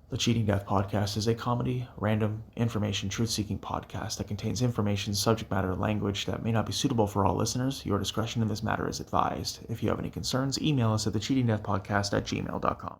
The Cheating Death Podcast is a comedy, random, information, truth-seeking podcast that contains information, subject matter, and language that may not be suitable for all listeners. Your discretion in this matter is advised. If you have any concerns, email us at thecheatingdeathpodcast@gmail.com.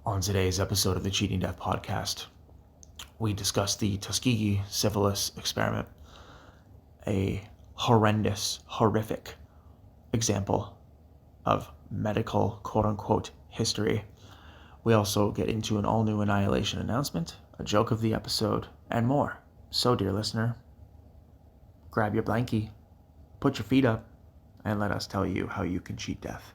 On today's episode of the Cheating Death Podcast, we discuss the Tuskegee Syphilis Experiment, a horrendous, horrific example of medical quote-unquote history. We also get into an all-new Annihilation Announcement, a joke of the episode, and more. So, dear listener, grab your blankie, put your feet up, and let us tell you how you can cheat death.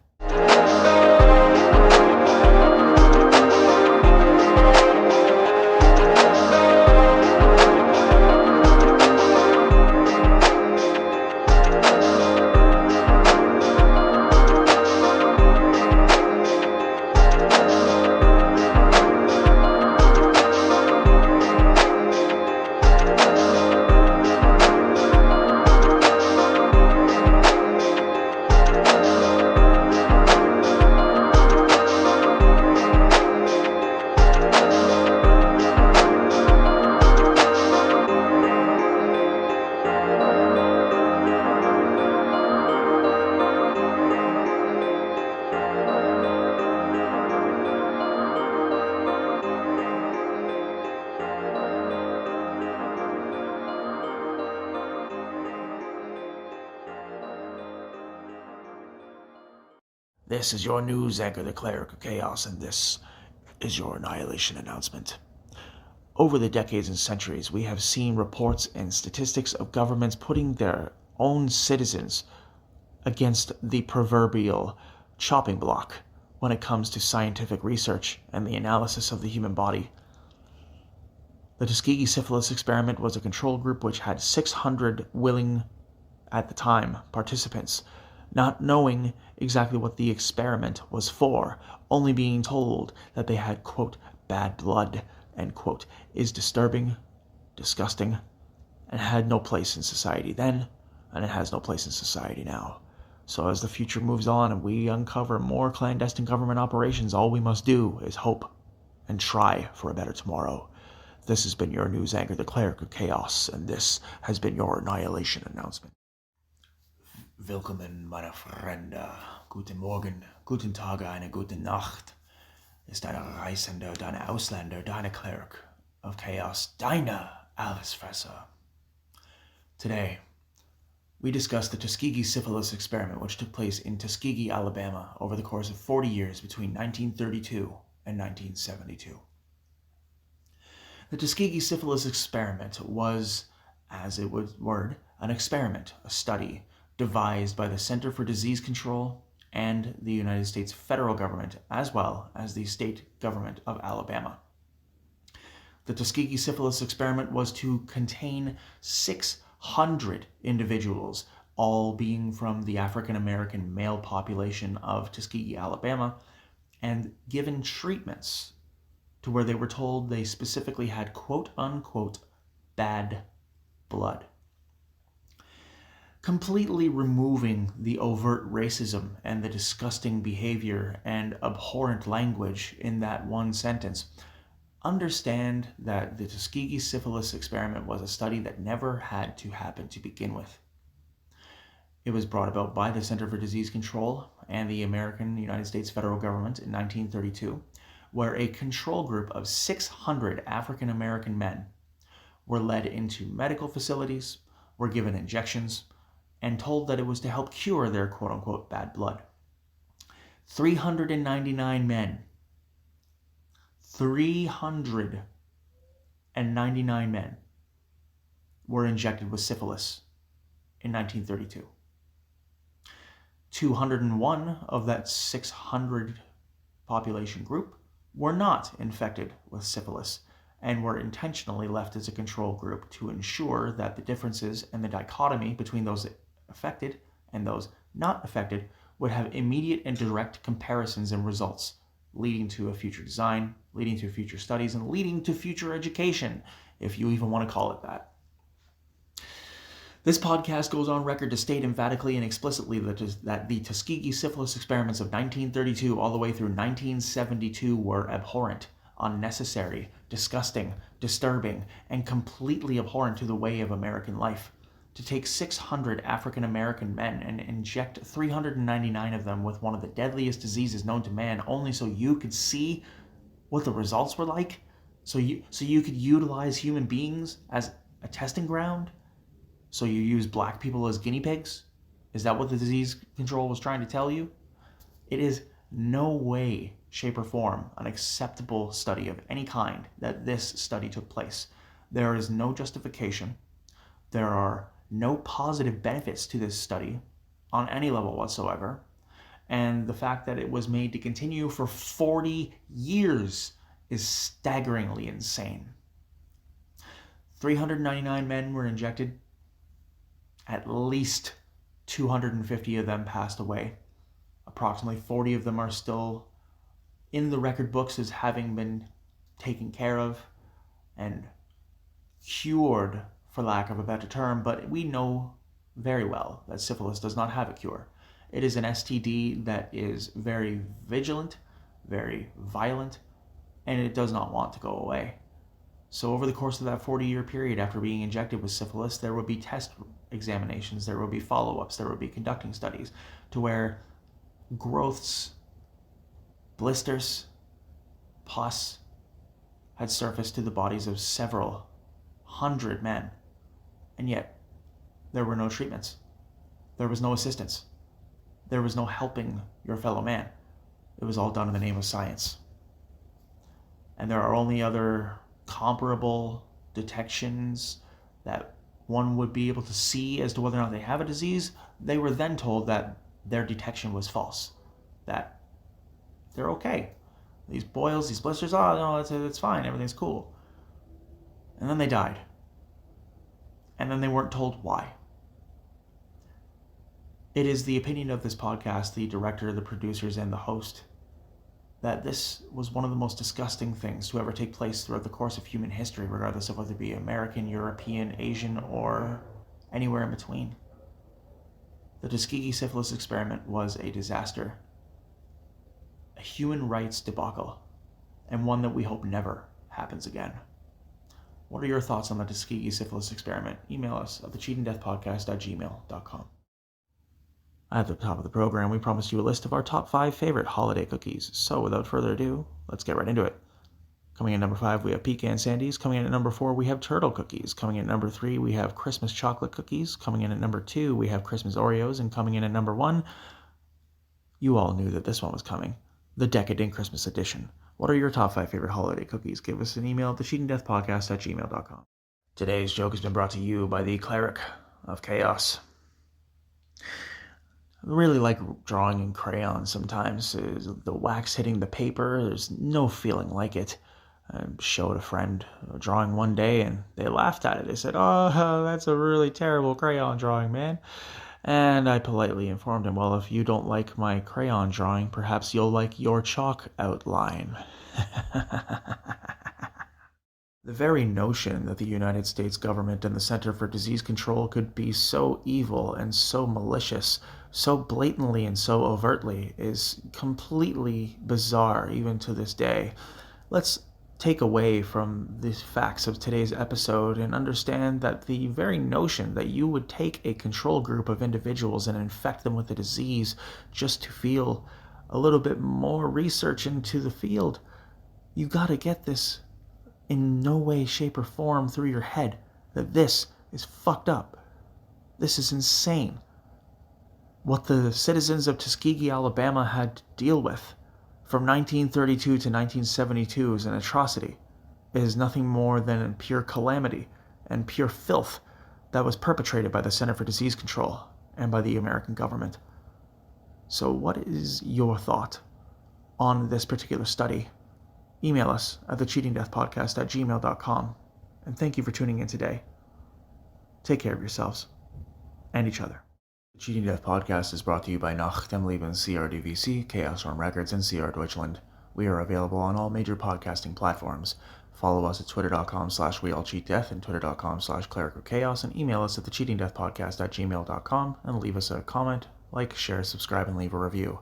This is your news anchor, the Cleric of Chaos, and this is your Annihilation Announcement. Over the decades and centuries, we have seen reports and statistics of governments putting their own citizens against the proverbial chopping block when it comes to scientific research and the analysis of the human body. The Tuskegee Syphilis Experiment was a control group which had 600 willing, at the time, participants, not knowing exactly what the experiment was for, only being told that they had, quote, bad blood, end quote, is disturbing, disgusting, and had no place in society then, and it has no place in society now. So as the future moves on and we uncover more clandestine government operations, all we must do is hope and try for a better tomorrow. This has been your news anchor, the Cleric of Chaos, and this has been your Annihilation Announcement. Willkommen, meine Freunde. Guten Morgen, guten Tag, eine gute Nacht. Ist deine Reisende, deine Ausländer, deine Cleric of Chaos, deine Allesfresser. Today, we discuss the Tuskegee Syphilis Experiment, which took place in Tuskegee, Alabama, over the course of 40 years between 1932 and 1972. The Tuskegee Syphilis Experiment was, as it was worded, an experiment, a study, devised by the Center for Disease Control and the United States federal government, as well as the state government of Alabama. The Tuskegee Syphilis Experiment was to contain 600 individuals, all being from the African-American male population of Tuskegee, Alabama, and given treatments to where they were told they specifically had quote-unquote bad blood, completely removing the overt racism and the disgusting behavior and abhorrent language in that one sentence. Understand that the Tuskegee Syphilis Experiment was a study that never had to happen to begin with. It was brought about by the Center for Disease Control and the United States federal government in 1932, where a control group of 600 African American men were led into medical facilities, were given injections, and told that it was to help cure their quote-unquote bad blood. 399 men were injected with syphilis in 1932. 201 of that 600 population group were not infected with syphilis and were intentionally left as a control group to ensure that the differences and the dichotomy between those affected and those not affected would have immediate and direct comparisons and results, leading to a future design, leading to future studies, and leading to future education, if you even want to call it that. This podcast goes on record to state emphatically and explicitly that the Tuskegee Syphilis experiments of 1932 all the way through 1972 were abhorrent, unnecessary, disgusting, disturbing, and completely abhorrent to the way of American life. To take 600 African American men and inject 399 of them with one of the deadliest diseases known to man, only so you could see what the results were like, so you could utilize human beings as a testing ground, so you use black people as guinea pigs? Is that what the disease control was trying to tell you? It is no way, shape, or form an acceptable study of any kind that this study took place. There is no justification. There are no positive benefits to this study on any level whatsoever. And the fact that it was made to continue for 40 years is staggeringly insane. 399 men were injected. At least 250 of them passed away. Approximately 40 of them are still in the record books as having been taken care of and cured, for lack of a better term, but we know very well that syphilis does not have a cure. It is an STD that is very vigilant, very violent, and it does not want to go away. So over the course of that 40-year period after being injected with syphilis, there would be test examinations, there would be follow-ups, there would be conducting studies to where growths, blisters, pus had surfaced to the bodies of several hundred men. And yet, there were no treatments. There was no assistance. There was no helping your fellow man. It was all done in the name of science. And there are only other comparable detections that one would be able to see as to whether or not they have a disease. They were then told that their detection was false, that they're okay. These boils, these blisters, oh no, it's fine, everything's cool. And then they died. And then they weren't told why. It is the opinion of this podcast, the director, the producers, and the host, that this was one of the most disgusting things to ever take place throughout the course of human history, regardless of whether it be American, European, Asian, or anywhere in between. The Tuskegee Syphilis Experiment was a disaster, a human rights debacle, and one that we hope never happens again. What are your thoughts on the Tuskegee Syphilis Experiment? Email us at thecheatingdeathpodcast@gmail.com. At the top of the program, we promised you a list of our top 5 favorite holiday cookies. So without further ado, let's get right into it. Coming in at number 5, we have pecan sandies. Coming in at number 4, we have turtle cookies. Coming in at number 3, we have Christmas chocolate cookies. Coming in at number 2, we have Christmas Oreos. And coming in at number 1, you all knew that this one was coming, the Decadent Christmas Edition. What are your top 5 favorite holiday cookies? Give us an email at thecheatingdeathpodcast@gmail.com. Today's joke has been brought to you by the Cleric of Chaos. I really like drawing in crayon sometimes. The wax hitting the paper, there's no feeling like it. I showed a friend a drawing one day and they laughed at it. They said, "Oh, that's a really terrible crayon drawing, man." And I politely informed him, "Well, if you don't like my crayon drawing, perhaps you'll like your chalk outline." The very notion that the United States government and the Center for Disease Control could be so evil and so malicious, so blatantly and so overtly, is completely bizarre even to this day. Let's take away from the facts of today's episode and understand that the very notion that you would take a control group of individuals and infect them with a disease just to feel a little bit more research into the field, you gotta get this in no way, shape, or form through your head that this is fucked up. This is insane. What the citizens of Tuskegee, Alabama had to deal with from 1932 to 1972 is an atrocity. It is nothing more than pure calamity and pure filth that was perpetrated by the Center for Disease Control and by the American government. So what is your thought on this particular study? Email us at thecheatingdeathpodcast@gmail.com. And thank you for tuning in today. Take care of yourselves and each other. The Cheating Death Podcast is brought to you by Nach dem Leben CRDVC, Chaos Storm Records, and CR Deutschland. We are available on all major podcasting platforms. Follow us at twitter.com/weallcheatdeath and twitter.com/Cleric of Chaos, and email us at thecheatingdeathpodcast@gmail.com and leave us a comment, like, share, subscribe, and leave a review.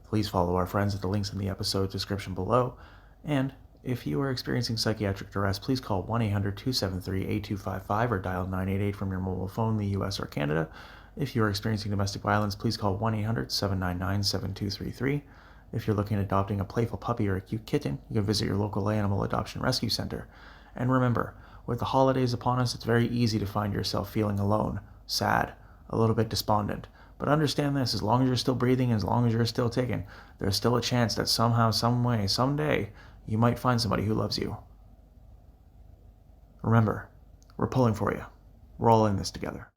Please follow our friends at the links in the episode description below. And If you are experiencing psychiatric duress, please call 1-800-273-8255 or dial 988 from your mobile phone in the US or Canada. If you are experiencing domestic violence, please call 1-800-799-7233. If you're looking at adopting a playful puppy or a cute kitten, you can visit your local animal adoption rescue center. And remember, with the holidays upon us, it's very easy to find yourself feeling alone, sad, a little bit despondent. But understand this, as long as you're still breathing, as long as you're still ticking, there's still a chance that somehow, some way, someday, you might find somebody who loves you. Remember, we're pulling for you. We're all in this together.